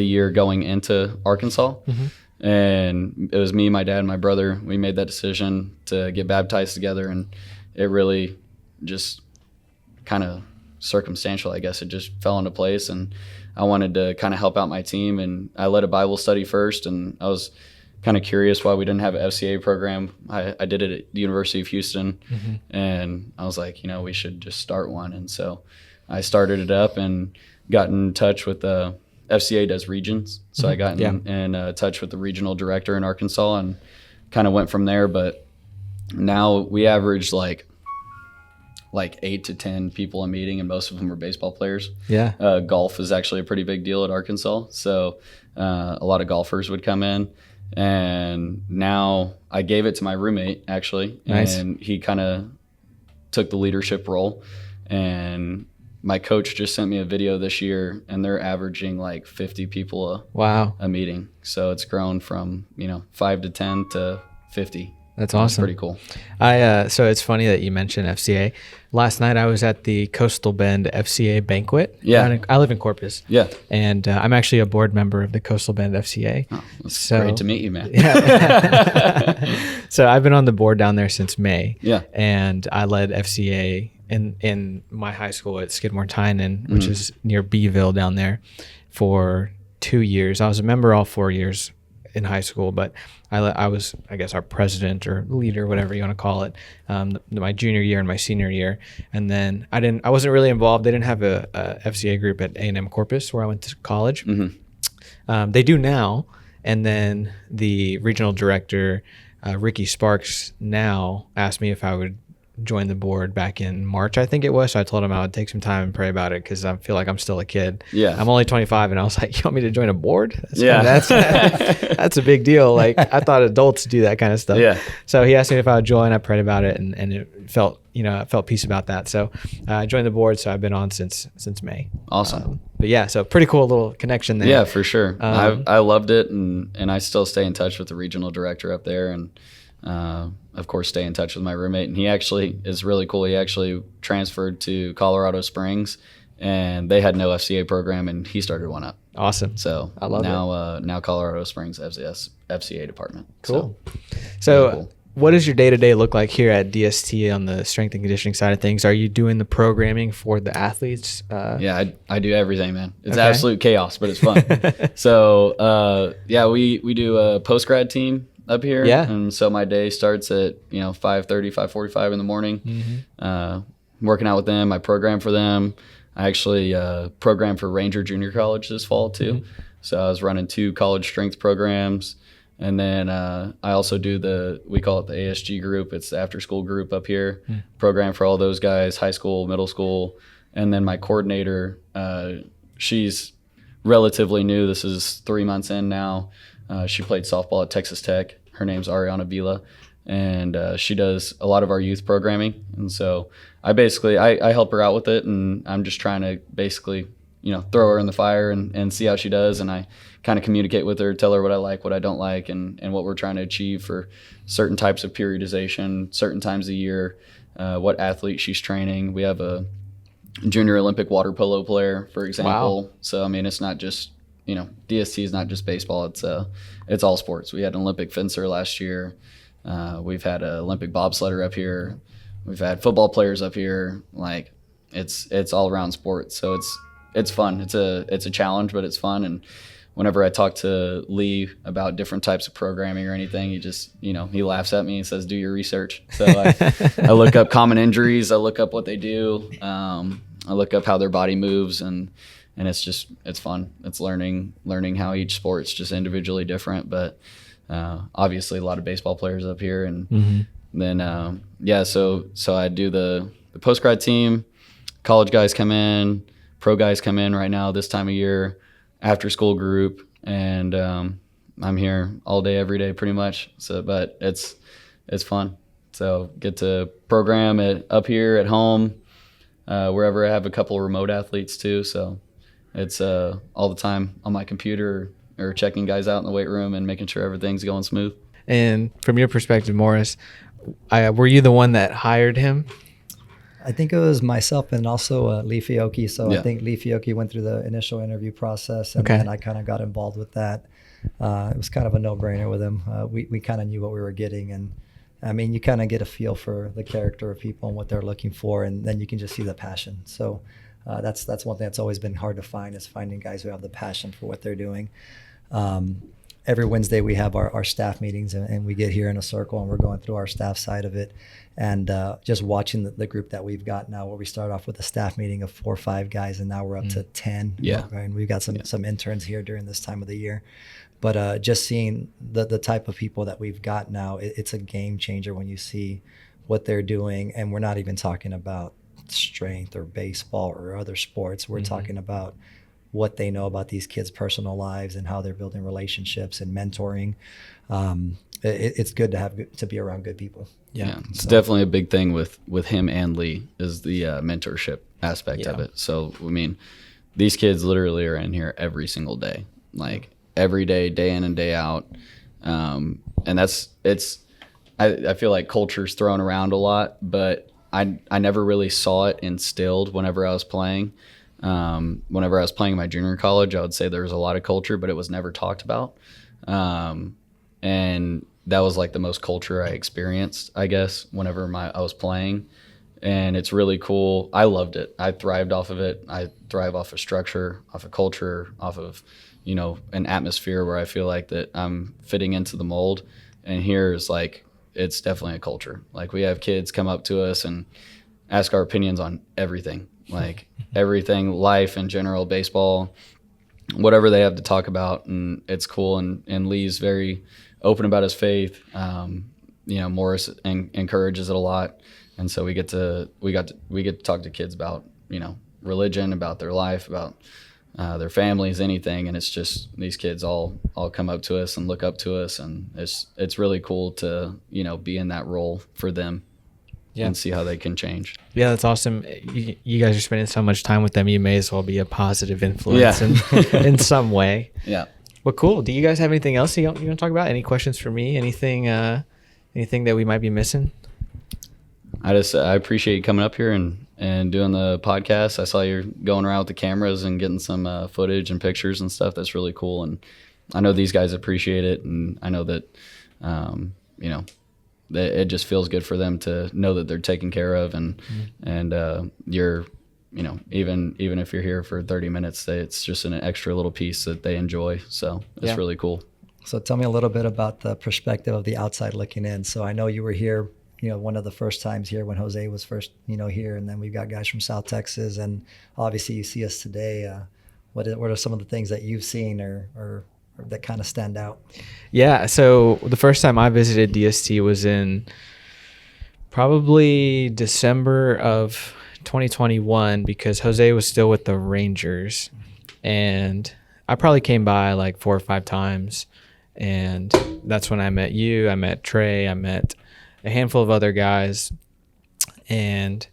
year going into Arkansas. Mm-hmm. And it was me, my dad, and my brother. We made that decision to get baptized together, and it really just kind of circumstantial, I guess. It just fell into place, and I wanted to kind of help out my team, and I led a Bible study first, and I was kind of curious why we didn't have an FCA program. I did it at the University of Houston, and I was like, we should just start one. And so I started it up and got in touch with the FCA does regions. So I got in touch with the regional director in Arkansas and kind of went from there. But now we average like 8 to 10 people a meeting, and most of them are baseball players. Yeah. Golf is actually a pretty big deal at Arkansas. So a lot of golfers would come in. And now I gave it to my roommate, actually. Nice. And he kind of took the leadership role. And my coach just sent me a video this year, and they're averaging like 50 people a meeting. So it's grown from, 5 to 10 to 50. That's awesome. It's pretty cool. So it's funny that you mentioned FCA. Last night I was at the Coastal Bend FCA banquet. Yeah. I live in Corpus. Yeah. And I'm actually a board member of the Coastal Bend FCA. Oh, it's great to meet you, man. Yeah. So I've been on the board down there since May. Yeah. And I led FCA in my high school at Skidmore Tynan, which is near Beeville down there, for 2 years. I was a member all 4 years in high school, but I was, I guess, our president or leader, whatever you want to call it, my junior year and my senior year. And then I wasn't really involved. They didn't have a FCA group at A&M Corpus where I went to college. They do now. And then the regional director, Ricky Sparks, now asked me if I would join the board back in March, I think it was. So I told him I would take some time and pray about it because I feel like I'm still a kid. Yeah. I'm only 25, and I was like, you want me to join a board? That's that's a big deal. Like, I thought adults do that kind of stuff. Yeah. So he asked me if I would join. I prayed about it, and it felt, I felt peace about that. So I joined the board. So I've been on since May. Awesome. But yeah, so pretty cool little connection there. Yeah, for sure. I loved it, and I still stay in touch with the regional director up there, and of course stay in touch with my roommate. And he actually is really cool. He actually transferred to Colorado Springs, and they had no FCA program, and he started one up. Awesome. So I love it. Now Colorado Springs has the FCA department. Cool. So really cool. What does your day-to-day look like here at DST on the strength and conditioning side of things? Are you doing the programming for the athletes? Yeah, I do everything, man. It's absolute chaos, but it's fun. So, we do a post-grad team up here. Yeah. And so my day starts at, 5:30, 5:45 in the morning. Working out with them. I program for them. I actually programmed for Ranger Junior College this fall too. So I was running 2 college strength programs. And then I also do we call it the ASG group. It's the after school group up here. Program for all those guys, high school, middle school. And then my coordinator, she's relatively new. This is 3 months in now. She played softball at Texas Tech. Her name's Ariana Vila. And she does a lot of our youth programming. And so I help her out with it. And I'm just trying to basically, throw her in the fire and see how she does. And I kind of communicate with her, tell her what I like, what I don't like, and what we're trying to achieve for certain types of periodization, certain times a year, what athlete she's training. We have a junior Olympic water polo player, for example. Wow. So, it's not just, DST is not just baseball. It's all sports. We had an Olympic fencer last year. We've had an Olympic bobsledder up here. We've had football players up here. Like, it's all around sports. So it's fun. It's a challenge, but it's fun. And whenever I talk to Lee about different types of programming or anything, he just, he laughs at me and says, do your research. So I look up common injuries. I look up what they do. I look up how their body moves, and it's fun. It's learning how each sport's just individually different. But obviously a lot of baseball players up here. And then, so I do the post-grad team. College guys come in. Pro guys come in right now this time of year, after school group, and I'm here all day, every day, pretty much. So, but it's fun. So get to program it up here at home, wherever I have a couple of remote athletes too. So it's all the time on my computer or checking guys out in the weight room and making sure everything's going smooth. And from your perspective, Morris, were you the one that hired him? I think it was myself and also Lee Fiocchi. So Yeah. I think Lee Fiocchi went through the initial interview process, and then I kind of got involved with that. It was kind of a no-brainer with him. We kind of knew what we were getting, and I mean, you kind of get a feel for the character of people and what they're looking for, and then you can just see the passion. So that's one thing that's always been hard to find, is finding guys who have the passion for what they're doing. Every Wednesday we have our staff meetings, and we get here in a circle and we're going through our staff side of it, and just watching the group that we've got now, where we start off with a staff meeting of 4 or 5 guys, and now we're up to 10. Yeah. And we've got some interns here during this time of the year. But just seeing the type of people that we've got now, it's a game changer when you see what they're doing. And we're not even talking about strength or baseball or other sports. We're talking about what they know about these kids' personal lives and how they're building relationships and mentoring. It's good to be around good people. Yeah, it's definitely a big thing with him and Lee, is the mentorship aspect of it. So, I mean, these kids literally are in here every single day, like every day, day in and day out. And I feel like culture's thrown around a lot, but I never really saw it instilled whenever I was playing. Whenever I was playing in my junior college, I would say there was a lot of culture, but it was never talked about. And that was like the most culture I experienced, I guess, whenever I was playing. And it's really cool. I loved it. I thrived off of it. I thrive off of structure, off of culture, off of, an atmosphere where I feel like that I'm fitting into the mold. And here is like, it's definitely a culture. Like, we have kids come up to us and ask our opinions on everything, like everything, life in general, baseball, whatever they have to talk about. And it's cool. And Lee's very open about his faith. Morris encourages it a lot. And so we get to talk to kids about, religion, about their life, about their families, anything. And it's just, these kids all come up to us and look up to us. And it's really cool to, be in that role for them. Yeah. And see how they can change. Yeah, that's awesome. You guys are spending so much time with them. You may as well be a positive influence in some way. Yeah. Well, cool. Do you guys have anything else you want to talk about? Any questions for me? Anything that we might be missing? I appreciate you coming up here and doing the podcast. I saw you're going around with the cameras and getting some footage and pictures and stuff. That's really cool. And I know these guys appreciate it. And I know that, it just feels good for them to know that they're taken care of, and you're, even if you're here for 30 minutes, it's just an extra little piece that they enjoy. So it's really cool. So tell me a little bit about the perspective of the outside looking in. So I know you were here, one of the first times here when Jose was first, here, and then we've got guys from South Texas, and obviously you see us today. What are some of the things that you've seen or that kind of stand out? Yeah, so the first time I visited DST was in probably December of 2021, because Jose was still with the Rangers, and I probably came by like 4 or 5 times, and that's when I met you, I met Trey, I met a handful of other guys. And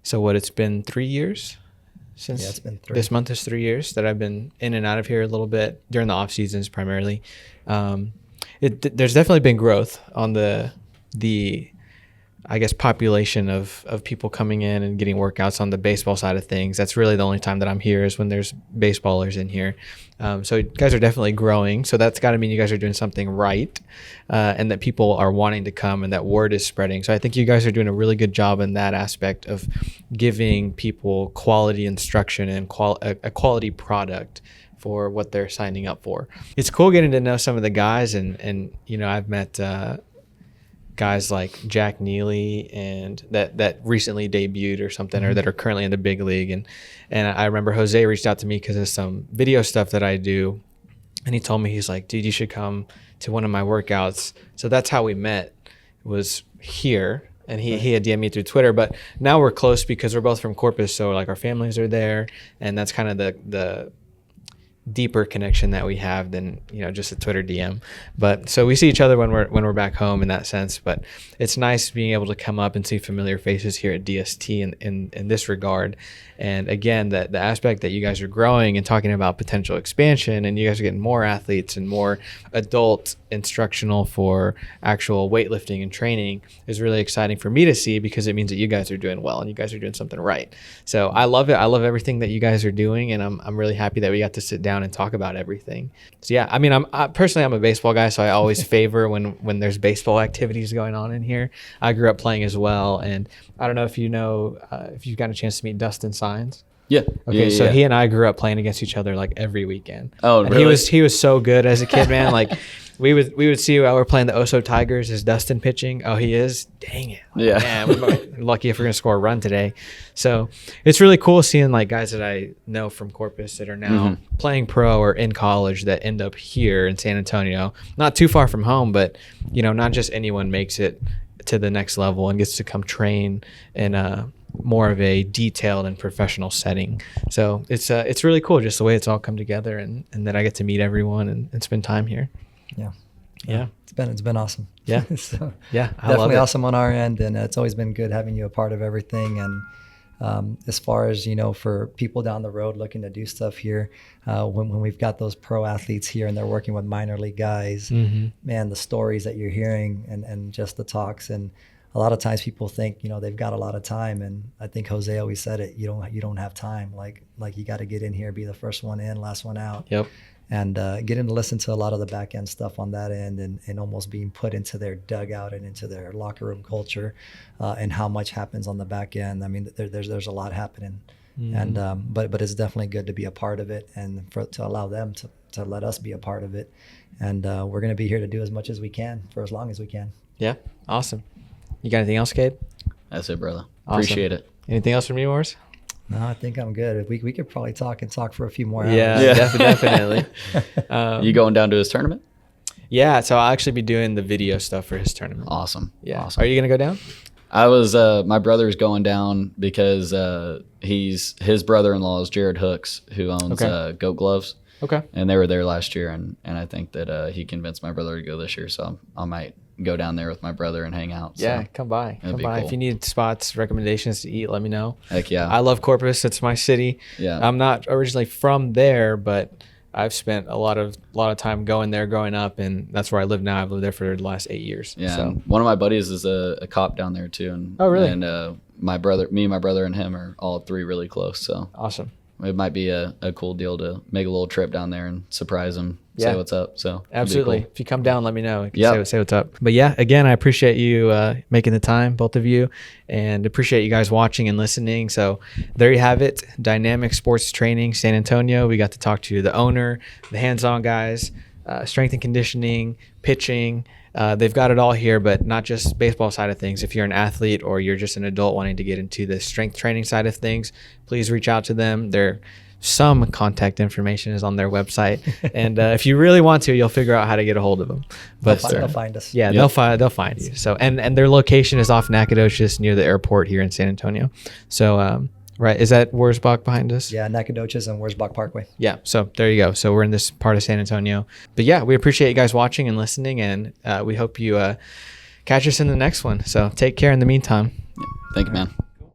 so it's been 3 years since it's been 3. This month is 3 years that I've been in and out of here a little bit during the off seasons primarily. There's definitely been growth on the I guess population of people coming in and getting workouts on the baseball side of things. That's really the only time that I'm here, is when there's baseballers in here. So you guys are definitely growing. So that's got to mean you guys are doing something right, and that people are wanting to come and that word is spreading. So I think you guys are doing a really good job in that aspect of giving people quality instruction and a quality product for what they're signing up for. It's cool getting to know some of the guys, and I've met guys like Jack Neely and that recently debuted or something, or that are currently in the big league. And I remember Jose reached out to me because of some video stuff that I do. And he told me, he's like, dude, you should come to one of my workouts. So that's how we met, was here. And he had DM'd me through Twitter, but now we're close because we're both from Corpus. So like our families are there, and that's kind of the deeper connection that we have than just a Twitter DM. But so we see each other when we're back home in that sense. But it's nice being able to come up and see familiar faces here at DST in this regard. And again, the aspect that you guys are growing and talking about potential expansion, and you guys are getting more athletes and more adult instructional for actual weightlifting and training is really exciting for me to see, because it means that you guys are doing well and you guys are doing something right. So I love it. I love everything that you guys are doing, and I'm really happy that we got to sit down and talk about everything. So yeah, I mean, I'm a baseball guy, so I always favor when there's baseball activities going on in here. I grew up playing as well, and I don't know if you know if you've got a chance to meet Dustin Signs. Yeah. Okay, Yeah, so yeah. he and I grew up playing against each other like every weekend. Oh, and really? He was so good as a kid, man. Like we would see while we're playing the Oso Tigers, is Dustin pitching? Oh, he is. Dang it. Like, Yeah. Man, we're lucky if we're gonna score a run today. So it's really cool seeing like guys that I know from Corpus that are now playing pro or in college that end up here in San Antonio, not too far from home, but not just anyone makes it to the next level and gets to come train in more of a detailed and professional setting. So it's really cool just the way it's all come together, and that I get to meet everyone and spend time here. Yeah. It's been awesome. Yeah. So Yeah. I love definitely it. awesome on our end, and it's always been good having you a part of everything. And as far as for people down the road looking to do stuff here, when we've got those pro athletes here and they're working with minor league guys, man, the stories that you're hearing and just the talks, and a lot of times people think they've got a lot of time, and I think Jose always said it, you don't have time, like you got to get in here, be the first one in, last one out. Yep. And getting to listen to a lot of the back end stuff on that end, and almost being put into their dugout and into their locker room culture, and how much happens on the back end. I mean, there's a lot happening, and but it's definitely good to be a part of it, and to allow them to let us be a part of it. And we're going to be here to do as much as we can for as long as we can. Yeah. Awesome. You got anything else, Cade? That's it, brother. Awesome. Appreciate it. Anything else from you, Morris? No, I think I'm good. We could probably talk for a few more hours. Yeah. Definitely. You going down to his tournament? Yeah, so I'll actually be doing the video stuff for his tournament. Awesome. Yeah. Awesome. Are you going to go down? I was my brother's going down because his brother-in-law is Jared Hooks, who owns Goat Gloves. Okay. And they were there last year, and I think that he convinced my brother to go this year, so I might go down there with my brother and hang out. So Yeah, come by. that'd be Cool. cool. If you need spots, recommendations to eat, let me know. Heck yeah. I love Corpus. It's my city. Yeah. I'm not originally from there, but I've spent a lot of time going there growing up, and that's where I live now. I've lived there for the last 8 years. Yeah. So And one of my buddies is a cop down there too. And, Oh, really? And my brother and him are all three really close. So awesome. it might be a cool deal to make a little trip down there and surprise him, Yeah. say what's up. So it'd be Absolutely. cool. If you come down, let me know. Yep. Say what's up. But yeah, again, I appreciate you making the time, both of you, and appreciate you guys watching and listening. So there you have it. Dynamic Sports Training, San Antonio. We got to talk to the owner, the hands-on guys, strength and conditioning, pitching. They've got it all here, but not just baseball side of things. If you're an athlete or you're just an adult wanting to get into the strength training side of things, please reach out to them. Some contact information is on their website, and if you really want to, you'll figure out how to get a hold of them. But They'll find us. yeah, Yep. they'll find you. So and their location is off Nacogdoches near the airport here in San Antonio. So right, is that Wurzbach behind us? Yeah, Nacogdoches and Wurzbach Parkway. Yeah, so there you go. So we're in this part of San Antonio. But yeah, we appreciate you guys watching and listening, and we hope you catch us in the next one. So take care in the meantime. Thank you, man.